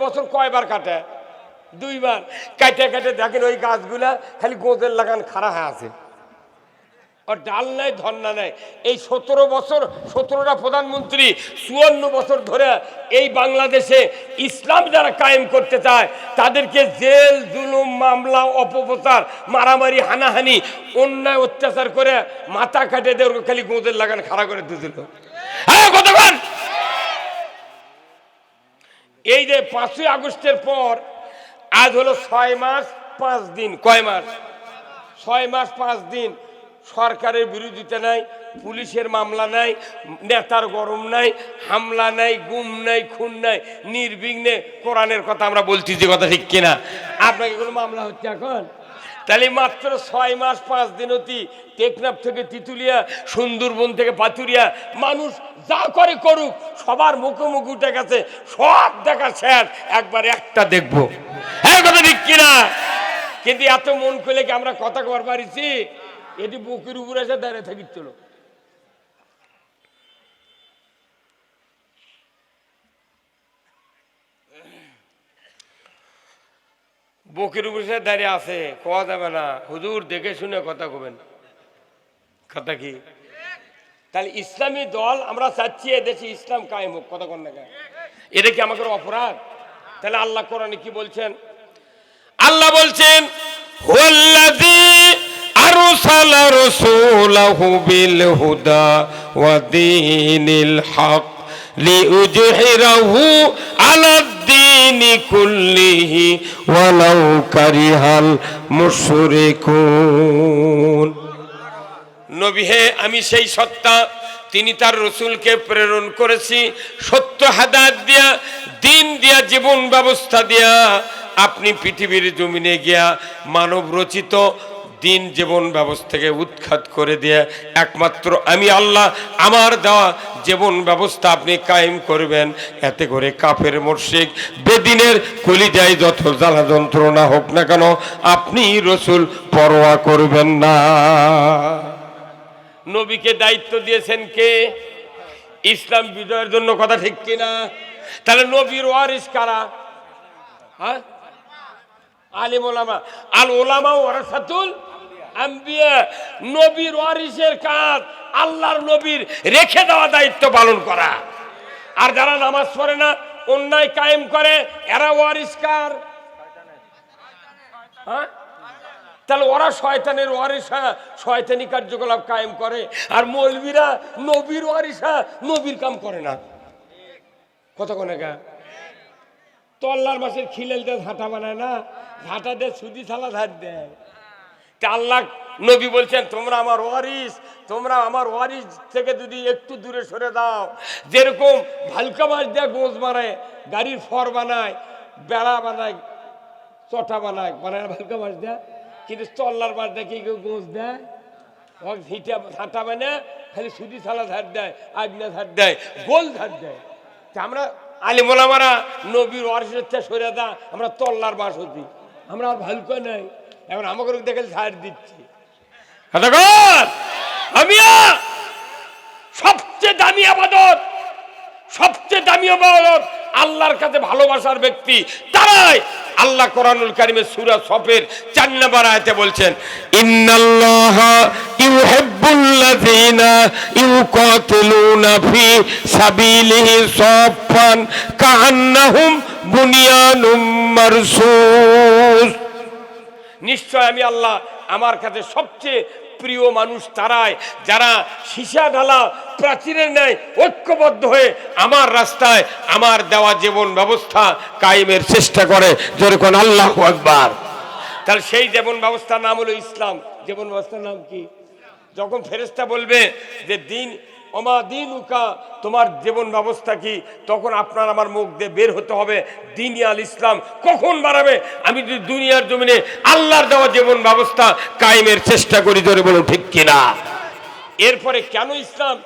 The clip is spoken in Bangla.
বছর কয়বার কাটে? 2 বার। কাটে কাটে দেখেন ওই গাছগুলা খালি গোঁদের লাগান খাড়া হয়ে আছে, আর ডাল নাই ধন্না নাই। এই 17 বছর 17টা প্রধানমন্ত্রী 54 বছর ধরে এই বাংলাদেশে ইসলাম যারা কায়েম করতে চায় তাদেরকে জেল জুলুম মামলা অপপ্রচার মারামারি হানাহানি অন্যায় অত্যাচার করে মাথা কাটে দিয়ে খালি গোঁদের লাগান খাড়া করে দিয়েছিল। হ্যাঁ কতক্ষণ? এই যে 5ই আগস্টের পর আজ হলো 6 মাস 5 দিন। কয় মাস? 6 মাস 5 দিন। সরকারের বিরোধিতা নাই, পুলিশের মামলা নাই, নেতার গরম নাই, হামলা নাই, গুম নাই, খুন নাই, নির্বিঘ্নে কোরআনের কথা আমরা বলছি, যে কথা ঠিক কিনা? আপনাকে কোনো মামলা হচ্ছে এখন? তাহলে মাত্র 6 মাস 5 দিন অতি টেকনাফ থেকে তিতুলিয়া, সুন্দরবন থেকে পাথুরিয়া, মানুষ যা করে করুক, সবার মুখোমুখি উঠে গেছে, সব দেখা শেষ, একবার একটা দেখবো। হ্যাঁ কথা ঠিক কিনা? কিন্তু এত মন খুলে কি আমরা কথা কবার পারিছি? এটি বুকের উপরে এসে দাঁড়িয়ে থাকিছিল। বুকের উপরে এসে দাঁড়িয়ে আছে, কোয়া যাবে না। হুজুর দেখে শুনে কথা কবেন। কথা কি? তাহলে ইসলামী দল আমরা চাচ্ছি এদেশে ইসলাম কায়েম হোক, কথা কন না? এটা কি আমাদের অপরাধ? তাহলে আল্লাহ কোরআনে কি বলছেন? আল্লাহ বলছেন হুয়াল্লাযী আরসালা রাসূলাহু বিল হুদা ওয়া দীনিল হক লিইয়ুযহিরাহু আলাদ-দীনি কুল্লিহি ওয়ালাউ কারিহাল মুশরিকুন। নবী হে, আমি সেই সত্তা, তিনি তার রসুলকে প্রেরণ করেছি সত্য হাদায়াত দিয়া, দিন দিয়া, জীবন ব্যবস্থা দিয়া। আপনি পৃথিবীর জমিনে গিয়া মানব রচিত দিন জীবন ব্যবস্থাকে উৎখাত করে দিয়ে একমাত্র আমি আল্লাহ আমার দেওয়া জীবন ব্যবস্থা আপনি কায়েম করবেন। এতে করে কাফের মুশরিক বেদিনের কলিজায় যত জ্বালা যন্ত্রণা হোক না কেন, আপনি রসুল পরোয়া করবেন না। নবীকে দায়িত্ব দিয়েছেন কে? ইসলাম বিজয়ের জন্য, কথা ঠিক কিনা? তাহলে নবীর ওয়ারিস কারা? হ্যাঁ, আলিম ওলামা। আল ওলামা ওয়ারাসাতুল আম্বিয়া। নবীর ওয়ারিসের কাজ আল্লাহর নবীর রেখে দেওয়া দায়িত্ব পালন করা। আর যারা নামাজ পড়ে না, অন্যায় কায়েম করে, এরা ওয়ারিস কার? হ্যাঁ, তাহলে ওরা শয়তানের ওয়ারিস, শয়তানি কার্যকলাপ কায়েম করে। আর মৌলবীরা নবীর ওয়ারিস, নবীর কাম করে না। কতক্ষণ একা তল্লার মাসের খিলেল দিয়ে ঝাঁটা বানায় না, ঝাঁটা দিয়ে সুদি ছালা ধার দেয়। তা আল্লাহ নবী বলছেন তোমরা আমার ওয়ারিস, তোমরা আমার ওয়ারিস থেকে যদি একটু দূরে সরে দাও। যেরকম ভালকা মাছ দেয় গোঁজ মারায়, গাড়ির ফর বানায়, বেড়া বানায়, চটা বানায়, ভালকা মাছ দেয়। কিন্তু তল্লার মাছ দেখে কেউ গোঁজ দেয়, হিটা ঝাঁটা বানায়, খালি সুদি ছালা ধার দেয়, আগনা ধার দেয়, গোল ধার দেয়। তা আমরা আলিম ওলামারা নবীর ওয়ারিসের থেকে সরে দা, আমরা তল্লার বাস হতি, আমরা আর ভালকা নাই। এখন আমাকে দেখে ঝাড় দিচ্ছি। আমি সবচেয়ে দামি আবাদত, সবচেয়ে দামি আবাদত আল্লাহর কাছে ভালোবাসার ব্যক্তি তারাই। আল্লাহ কোরআনুল কারীমে সূরা সফের 4 নম্বর আয়াতে বলছেন ইন্নাল্লাহা ইউহিব্বুল্লাযীনা ইউকাতিলুনা ফি সাবিলিহি সাফফান কাআন্নাহুম বুনিয়ানুম মারসুস। নিশ্চয় আমি আল্লাহ, আমার কাছে সবচেয়ে প্রিয় মানুষ তারাই যারা সীসা ঢালা প্রাচীরের ন্যায় ঐক্যবদ্ধ হয়ে আমার রাস্তায় আমার দেওয়া জীবন ব্যবস্থা কায়েমের চেষ্টা করে। যেরকম আল্লাহু আকবার। তাহলে সেই জীবন ব্যবস্থার নাম হলো ইসলাম। জীবন ব্যবস্থার নাম কি? যখন ফেরেশতা বলবে যে দিন ওমা দিনুকা, তোমার জীবন ব্যবস্থা কি, তখন আপনার আমার মুখ দিয়ে বের হতে হবে দিন আল ইসলাম। কখন বাড়াবে? আমি যদি দুনিয়ার জমিনে আল্লাহর দেওয়া জীবন ব্যবস্থা কায়েমের চেষ্টা করি। ধরে বলুন ঠিক কিনা? এরপরে কেন ইসলাম